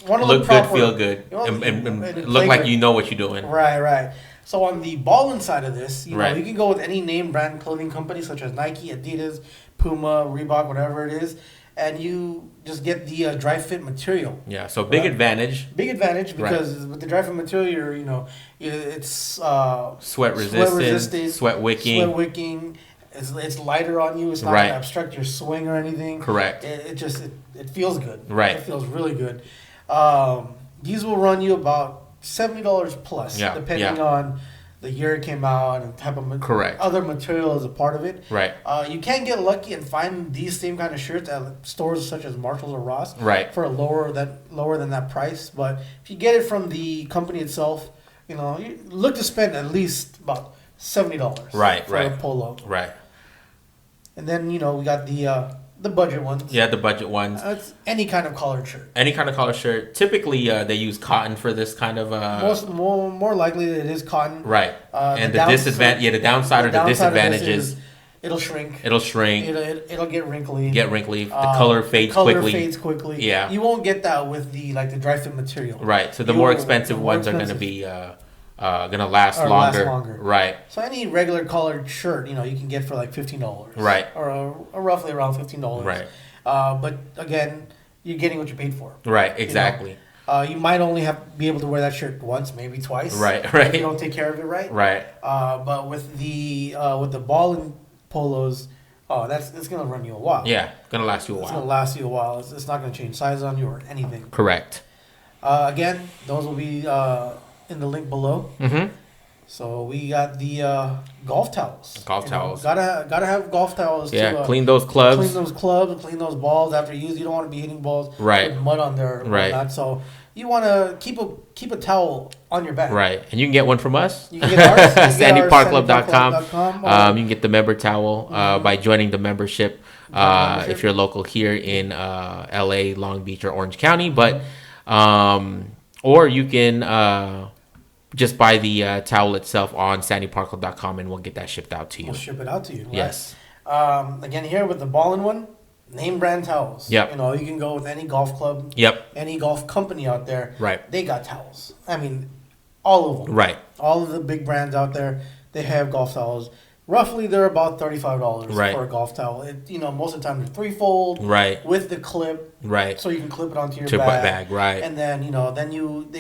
want to look good, feel good, and look like you know what you're doing. Right. So on the Ballin side of this, you can go with any name brand clothing company such as Nike, Adidas, Puma, Reebok, whatever it is. and you just get the dry fit material. Yeah, so big advantage. Big advantage because with the dry fit material, it's sweat resistant, sweat wicking. It's lighter on you. It's not going to obstruct your swing or anything. Correct. It feels good. Right. It feels really good. These will run you about $70 plus, depending on the year it came out and type of other material is a part of it. Right. You can get lucky and find these same kind of shirts at stores such as Marshalls or Ross. Right. For a lower than that price, but if you get it from the company itself, you look to spend at least about $70. Right. For a polo. Right. And then we got the budget ones. Yeah, the budget ones. It's any kind of collared shirt. Any kind of collared shirt. Typically, they use cotton for this kind of. More likely it is cotton. Right. And the disadvantage, the downside or the disadvantage is it'll shrink. It'll shrink. It'll get wrinkly. The color fades quickly. Yeah. You won't get that with the dry fit material. Right. So the more expensive ones are going to be. Gonna last longer. Right. So any regular collared shirt, you can get for like $15. Right. Or roughly around $15. Right. But again, you're getting what you paid for. Right. Exactly. You might only be able to wear that shirt once, maybe twice. Right. If you don't take care of it right. Right. But with the Ballin polos, it's gonna run you a while. Yeah, gonna last you a while. It's gonna last you a while. It's not gonna change size on you or anything. Correct. Again, those will be in the link below. Mm-hmm. So we got the golf towels. Towels. Gotta have golf towels. Yeah, to clean those clubs. Clean those balls after use. You don't want to be hitting balls with mud on there. Right. So you want to keep a towel on your back. Right. And you can get one from us. You can get ours. SandyParkClub.com. You can get the member towel by joining the membership. If you're local here in LA, Long Beach, or Orange County, but or you can just buy the towel itself on SandyParkClub.com and we'll get that shipped out to you. We'll ship it out to you. Right? Yes. Again, here with the Ballin one, name brand towels. Yep. You can go with any golf club. Yep. Any golf company out there. Right. They got towels. I mean, all of them. Right. All of the big brands out there, they have golf towels. Roughly, they're about $35 for a golf towel. Most of the time they're threefold. Right. With the clip. Right. So you can clip it onto your bag. Right. And then they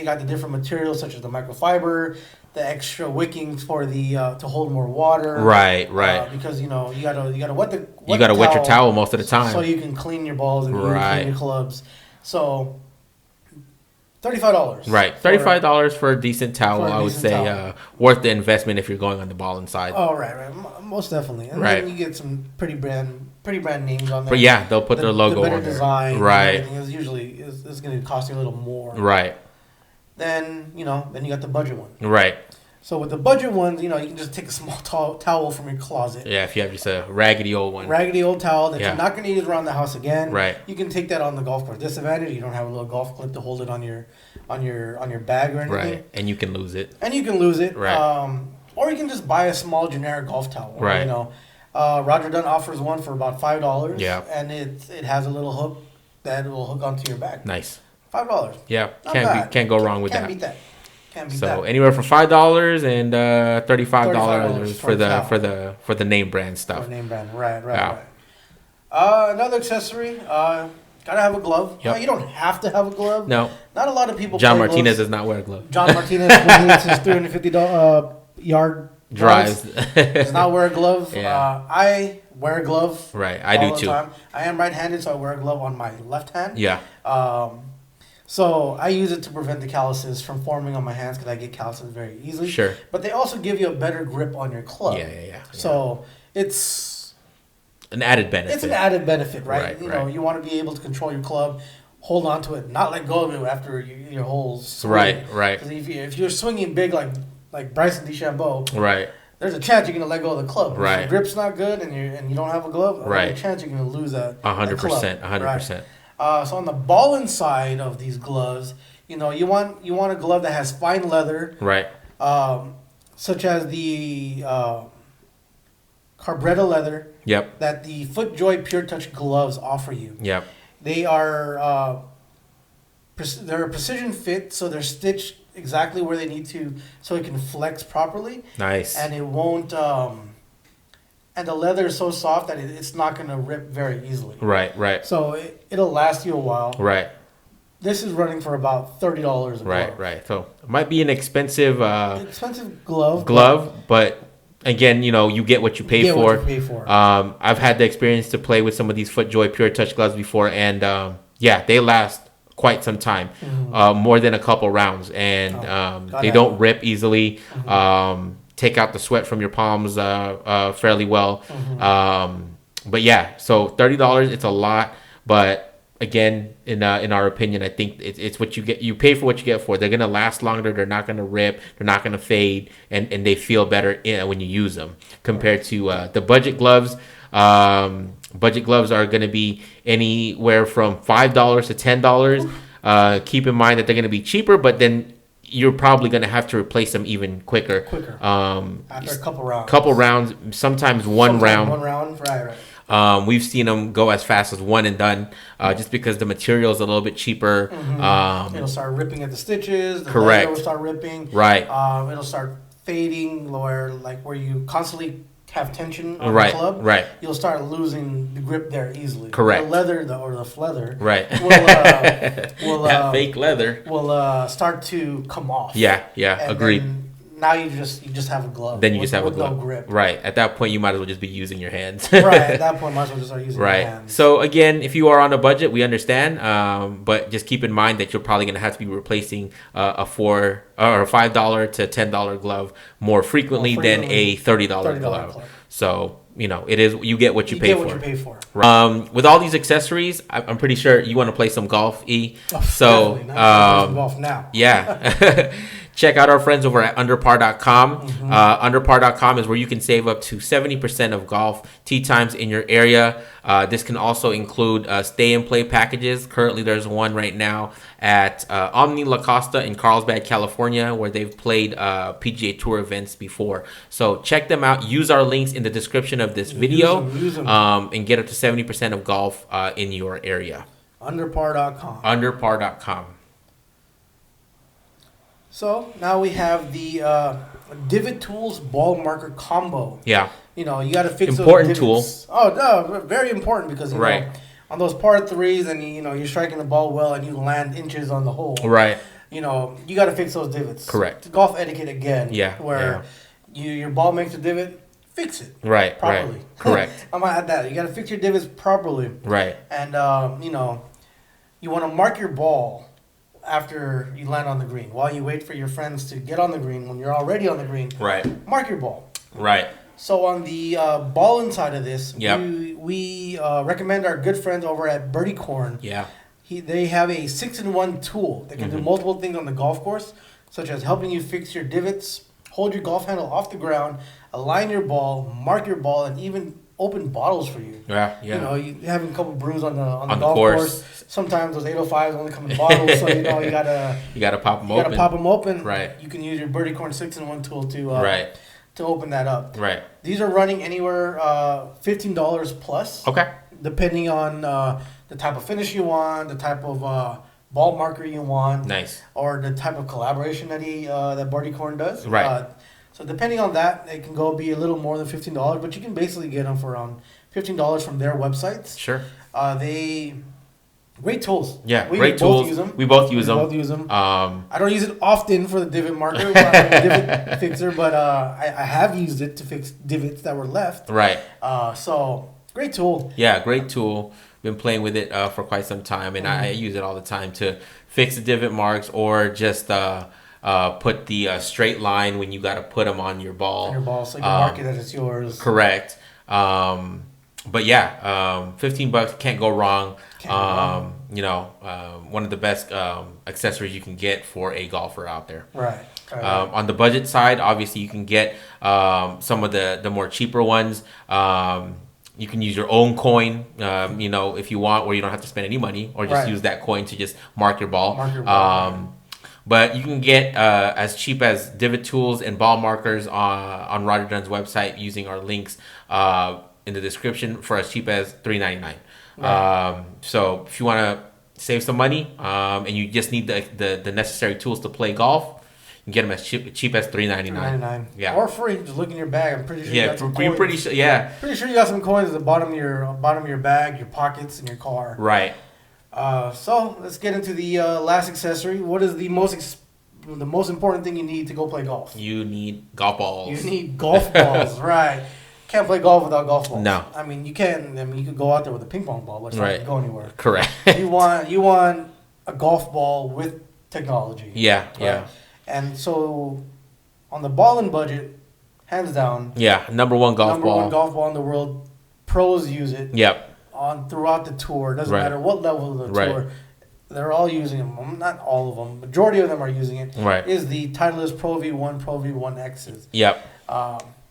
got the different materials such as the microfiber, the extra wicking for the to hold more water. Right. Because you gotta wet wet your towel most of the time so you can clean your balls and clean your clubs. So $35. Right. $35 for a decent towel, I would say. Worth the investment if you're going on the Ballin side. Oh, right. Most definitely. And then you get some pretty brand names on there. But yeah, they'll put their logo on there. The better design. Right. It's going to cost you a little more. Right. Then you got the budget one. Right. So with the budget ones, you can just take a small towel from your closet. Yeah, if you have just a raggedy old one. Raggedy old towel that you're not going to use around the house again. Right. You can take that on the golf course. Disadvantage, you don't have a little golf clip to hold it on your bag or anything. Right. And you can lose it. Right. Or you can just buy a small generic golf towel. Right. Roger Dunn offers one for about $5. Yeah. And it has a little hook that will hook onto your bag. Nice. $5. Yeah. Can't go wrong with that. Can't beat that. So anywhere from $5 and $35 for the name brand stuff. For name brand, right. Another accessory, gotta have a glove. Yep. You don't have to have a glove. No. Not a lot of people. John Martinez does not wear a glove. John Martinez, when he hits his 350 yard drives, does not wear a glove. Yeah. I wear a glove. Right, I do too. Time. I am right-handed, so I wear a glove on my left hand. Yeah. So I use it to prevent the calluses from forming on my hands because I get calluses very easily. Sure. But they also give you a better grip on your club. Yeah. So it's an added benefit. It's an added benefit, right? Right. You want to be able to control your club, hold on to it, not let go of it after your whole swing. Right. Because if you're swinging big like Bryson DeChambeau, right, there's a chance you're gonna let go of the club. Right. If your grip's not good and you don't have a glove, right, there's a chance you're gonna lose that. 100%. 100%. So on the Ballin side of these gloves, you want a glove that has fine leather, right? Such as the Carbretta leather. Yep. That the FootJoy Pure Touch gloves offer you. Yep. They are they're a precision fit, so they're stitched exactly where they need to, so it can flex properly. Nice. And it won't and the leather is so soft that it's not going to rip very easily. Right. So it'll last you a while. Right. This is running for about $30 a glove. Right. So it might be an expensive glove, but again, you get what you pay for. I've had the experience to play with some of these FootJoy Pure Touch gloves before, and they last quite some time, more than a couple rounds, and they don't rip easily. Take out the sweat from your palms fairly well. But yeah, so $30, it's a lot, but again, in our opinion, I think it's what you get. You pay for what you get for. They're gonna last longer. They're not gonna rip. They're not gonna fade, and they feel better when you use them compared to the budget gloves. Budget gloves are gonna be anywhere from $5 to $10. Keep in mind that they're gonna be cheaper, but then you're probably gonna have to replace them even quicker. After a couple rounds. Sometimes one round. Right. We've seen them go as fast as one and done, just because the material is a little bit cheaper. It'll start ripping at the stitches. Correct. Leather will start ripping. Right. It'll start fading, where you constantly have tension on the club. Right. You'll start losing the grip there easily. Correct. The leather or the fleather. Right. Will that fake leather will start to come off. Yeah. Agreed. Now you just have a glove. Then you just have a glove. No grip. Right. At that point, you might as well just be using your hands. Right. At that point, might as well just start using your hands. So again, if you are on a budget, we understand. But just keep in mind that you're probably going to have to be replacing a $5 to $10 glove more frequently than a $30 glove. So it is, you get what you pay for. Right. With all these accessories, I'm pretty sure you want to play some golf, E. So golf now. Yeah. Check out our friends over at underpar.com. Underpar.com is where you can save up to 70% of golf tee times in your area. This can also include stay and play packages. Currently, there's one right now at Omni La Costa in Carlsbad, California, where they've played PGA Tour events before. So check them out. Use our links in the description of this video and get up to 70% of golf in your area. Underpar.com. So now we have the Divot Tools Ball Marker Combo. Yeah. You got to fix important those divots. Oh, no, very important because on those par threes and you're striking the ball well and you land inches on the hole. Right. You got to fix those divots. Correct. Golf etiquette again. Yeah. Where your ball makes a divot, fix it. Right. Properly. Right. Correct. I'm gonna add that. You got to fix your divots properly. Right. And you want to mark your ball after you land on the green. While you wait for your friends to get on the green, when you're already on the green, mark your ball. Right. So on the Ballin side of this, yep. we recommend our good friends over at Birdie Corn. Yeah. They have a 6-in-1 tool that can do multiple things on the golf course, such as helping you fix your divots, hold your golf handle off the ground, align your ball, mark your ball, and even open bottles for you. Yeah. You having a couple brews on the golf course. Sometimes those 805s only come in bottles, so you gotta pop them open. Pop them open. Right. You can use your Birdie Corn 6-in-1 tool to open that up. Right. These are running anywhere $15 plus. Okay. Depending on the type of finish you want, the type of ball marker you want. Nice. Or the type of collaboration that Birdie Corn does. Right. So depending on that, it can be a little more than $15, but you can basically get them for around $15 from their websites. Sure. Great tools. Yeah, great tools. We both use them. I don't use it often for the divot marker, divot fixer, but I have used it to fix divots that were left. Right. So great tool. Yeah, great tool. Been playing with it for quite some time, and I use it all the time to fix the divot marks or just put the straight line when you got to put them on your ball. So you can mark it that it's yours. Correct. But yeah, $15 can't go wrong. One of the best accessories you can get for a golfer out there. Right. On the budget side, obviously you can get some of the more cheaper ones. You can use your own coin, if you want, where you don't have to spend any money, or just use that coin to just mark your ball. But you can get as cheap as divot tools and ball markers on Roger Dunn's website using our links in the description for as cheap as $3.99. Right. So if you want to save some money and you just need the necessary tools to play golf, You can get them as cheap as $3.99. Yeah, or free. Just look in your bag. I'm pretty sure. Yeah, you're pretty sure. Yeah, pretty sure you got some coins at the bottom of your bag, your pockets, and your car. Right. So let's get into the last accessory. What is the most important thing you need to go play golf? You need golf balls. You need golf balls, right? Can't play golf without golf balls. No. I mean, you can. I mean, you could go out there with a ping pong ball, but it's not going to go anywhere. Correct. you want a golf ball with technology. Yeah, right? yeah. And so, on the Ballin budget, hands down. Yeah, number one golf ball in the world. Pros use it. Yep. Throughout the tour. Doesn't matter what level of the tour. They're all using them. Not all of them. Majority of them are using it. Right. Is the Titleist Pro V1, Pro V1Xs. Yep.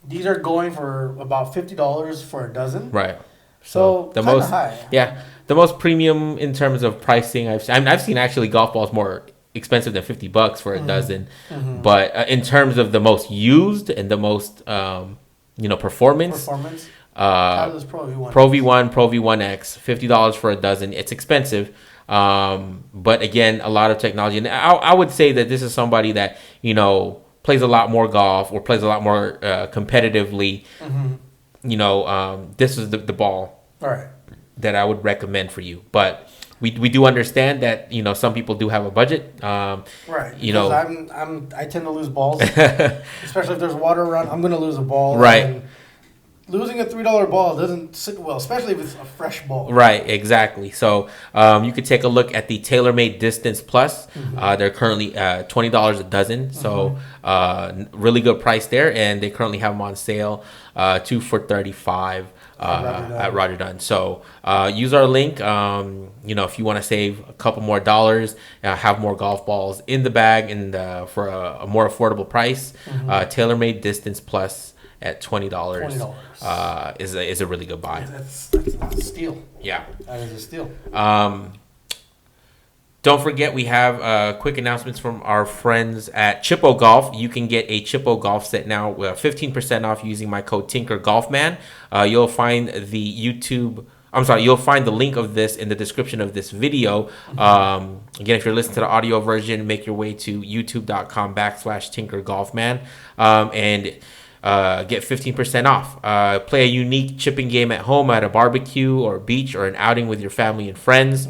These are going for about $50 for a dozen. Right. So the most high. Yeah, the most premium in terms of pricing. I've seen actually golf balls more expensive than $50 for a dozen. Mm-hmm. But in terms of the most used and the most performance. Pro V1, Pro V1X, $50 for a dozen. It's expensive. But again, a lot of technology. And I would say that this is somebody that, plays a lot more golf or plays a lot more competitively. Mm-hmm. This is the ball that I would recommend for you. But we do understand that, some people do have a budget. Right. Because I tend to lose balls, especially if there's water around. I'm going to lose a ball. Right. And losing a $3 ball doesn't sit well, especially if it's a fresh ball. Right, exactly. So you could take a look at the TaylorMade Distance Plus. Mm-hmm. They're currently $20 a dozen. So really good price there. And they currently have them on sale, 2 for $35 at Roger Dunn. So use our link. If you want to save a couple more dollars, have more golf balls in the bag and for a more affordable price, TaylorMade Distance Plus at $20 is a really good buy. That's a steal. Yeah. That is a steal. Don't forget, we have quick announcements from our friends at Chippo Golf. You can get a Chippo Golf set now, 15% off using my code TinkerGolfman. You'll find you'll find the link of this in the description of this video. Again, if you're listening to the audio version, make your way to youtube.com/TinkerGolfman and get 15% off. Play a unique chipping game at home, at a barbecue or beach, or an outing with your family and friends.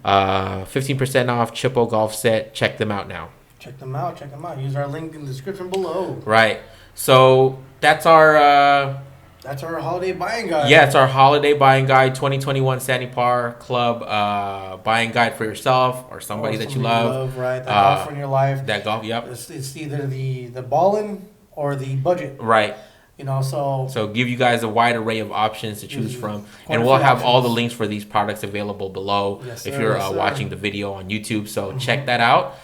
15% off Chippo Golf Set. Check them out now. Check them out. Use our link in the description below. Right. So that's our holiday buying guide. Yeah, it's our holiday buying guide, 2021 Sandy Par Club buying guide for yourself or somebody that you love. Right. That golfer in your life. That golf, yep. It's either the Ballin or the budget. Right. So give you guys a wide array of options to choose from. And we'll have all the links for these products available below if you're watching the video on YouTube. So check that out.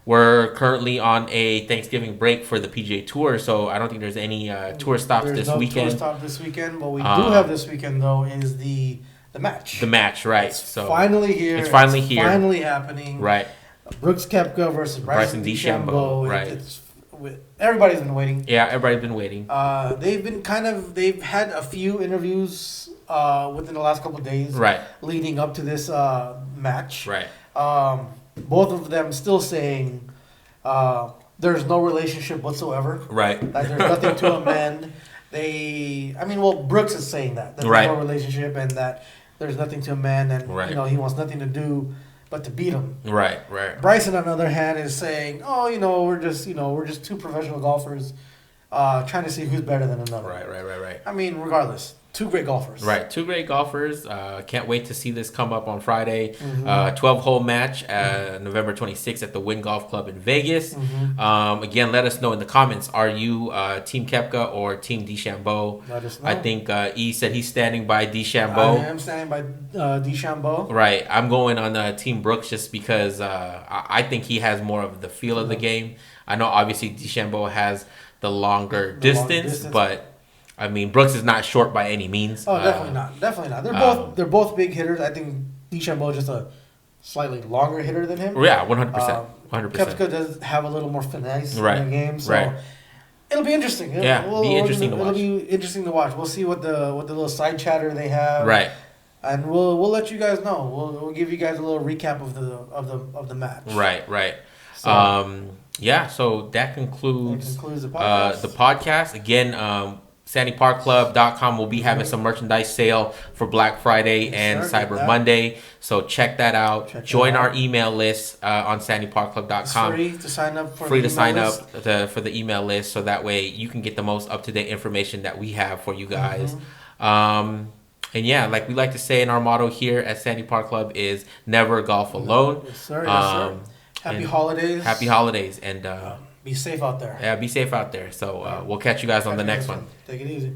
We're currently on a Thanksgiving break for the PGA Tour, so I don't think there's any tour stops this weekend. Tour stop this weekend. What we do have this weekend, though, is the match. The match, right. It's finally here. It's finally here. Finally happening. Right. Brooks Koepka versus Bryson DeChambeau. Right. Everybody's been waiting. Yeah, everybody's been waiting. They've had a few interviews within the last couple of days. Right. Leading up to this match. Right. Both of them still saying there's no relationship whatsoever. Right. Like there's nothing to amend. Brooks is saying that there's no relationship and that there's nothing to amend and he wants nothing to do but to beat him. Right. Bryson, on the other hand, is saying, we're just two professional golfers trying to see who's better than another. Right. I mean, regardless, two great golfers. Right, two great golfers. Can't wait to see this come up on Friday. 12-hole match, November 26th at the Wynn Golf Club in Vegas. Again, let us know in the comments. Are you Team Koepka or Team DeChambeau? Let us know. I think E said he's standing by DeChambeau. I am standing by DeChambeau. Right, I'm going on Team Brooks just because I think he has more of the feel of the game. I know obviously DeChambeau has the longer distance, but I mean, Brooks is not short by any means. Oh, definitely not. They're both big hitters. I think DeChambeau is just a slightly longer hitter than him. Yeah, 100%. Koepka does have a little more finesse in the game, so it'll be interesting. It'll be interesting to watch. It'll be interesting to watch. We'll see what the little side chatter they have. Right. And we'll let you guys know. We'll give you guys a little recap of the match. Right. So, so that concludes the podcast. The podcast. Again, SandyParkClub.com will be having some merchandise sale for Black Friday and Cyber Monday. So check that out. Join our email list on SandyParkClub.com. It's free to sign up for for the email list, so that way you can get the most up-to-date information that we have for you guys. And yeah, like we like to say in our motto here at Sandy Park Club is never golf alone. Yes, sir. Yes, sir. Happy holidays. Happy holidays. And be safe out there. Yeah, be safe out there. So we'll catch you guys on the next one. Take it easy.